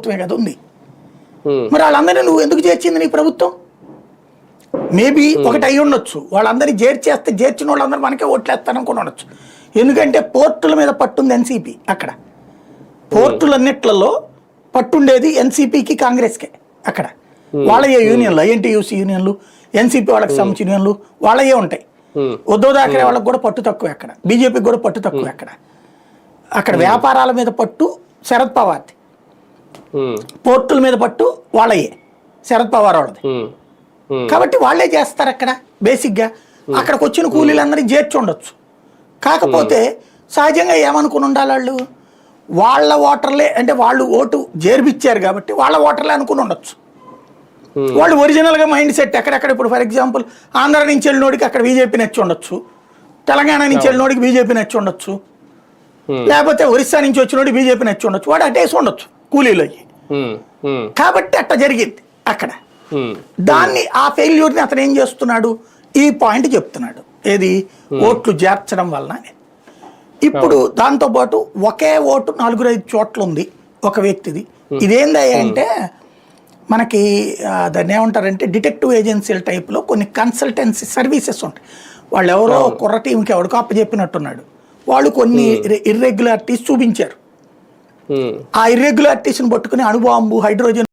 ప్రభుత్వమే కదా ఉంది. మరి వాళ్ళందరినీ నువ్వు ఎందుకు చేర్చింది నీ ప్రభుత్వం? మేబీ ఒకటి అయి ఉండొచ్చు, వాళ్ళందరినీ చేర్చిన వాళ్ళందరూ మనకే ఓట్లేస్తారనుకుని ఉండొచ్చు. ఎందుకంటే పోర్టుల మీద పట్టుంది ఎన్సీపీ. అక్కడ పోర్టులన్నిట్లలో పట్టుండేది ఎన్సీపీకి, కాంగ్రెస్కే. అక్కడ వాళ్ళయే యూనియన్లు, ఐఎన్టీయూసీ యూనియన్లు, ఎన్సీపీ వాళ్ళకి సంబంధించిన యూనియన్లు వాళ్ళయే ఉంటాయి. ఉద్ధవ్ థాకరే వాళ్ళకి కూడా పట్టు తక్కువ అక్కడ, బీజేపీకి కూడా పట్టు తక్కువ అక్కడ. అక్కడ వ్యాపారాల మీద పట్టు శరద్ పవార్ది, పోర్టుల మీద పట్టు వాళ్ళయే, శరద్ పవార్ వాళ్ళది. కాబట్టి వాళ్ళే చేస్తారు అక్కడ బేసిక్గా. అక్కడికి వచ్చిన కూలీలందరినీ చేర్చి ఉండొచ్చు. కాకపోతే సహజంగా ఏమనుకుని ఉండాలి వాళ్ళు, వాళ్ళ ఓటర్లే, అంటే వాళ్ళు ఓటు చేర్పిచ్చారు కాబట్టి వాళ్ళ ఓటర్లే అనుకుని ఉండొచ్చు. వాళ్ళు ఒరిజినల్గా మైండ్ సెట్ ఎక్కడెక్కడ, ఇప్పుడు ఫర్ ఎగ్జాంపుల్ ఆంధ్ర నుంచి వెళ్ళినోడికి అక్కడ బీజేపీ నచ్చి ఉండొచ్చు, తెలంగాణ నుంచి వెళ్ళినోడికి బీజేపీ నచ్చి ఉండొచ్చు, లేకపోతే ఒరిస్సా నుంచి వచ్చినోడికి బీజేపీ నచ్చి ఉండొచ్చు, వాడు అటేసి ఉండొచ్చు కూలీలు అయ్యి. కాబట్టి అట్లా జరిగింది అక్కడ. దాన్ని ఆ ఫెయిల్యూర్ని అతను ఏం చేస్తున్నాడు, ఈ పాయింట్ చెప్తున్నాడు, ఏది ఓట్లు చేర్చడం వలన. ఇప్పుడు దాంతోపాటు ఒకే ఓటు 4-5 చోట్ల ఉంది ఒక వ్యక్తిది. ఇదేందయ్యా అంటే మనకి దాన్ని ఏమంటారంటే డిటెక్టివ్ ఏజెన్సీల టైప్లో కొన్ని కన్సల్టెన్సీ సర్వీసెస్ ఉంటాయి. వాళ్ళు ఎవరో కుర్ర టీంకి ఎవరికో అప్పచెప్పినట్టున్నాడు. వాళ్ళు కొన్ని ఇర్రెగ్యులారిటీస్ చూపించారు. ఆ ఇర్రెగ్యులారిటీస్ని పట్టుకుని అణుబాంబు, హైడ్రోజన్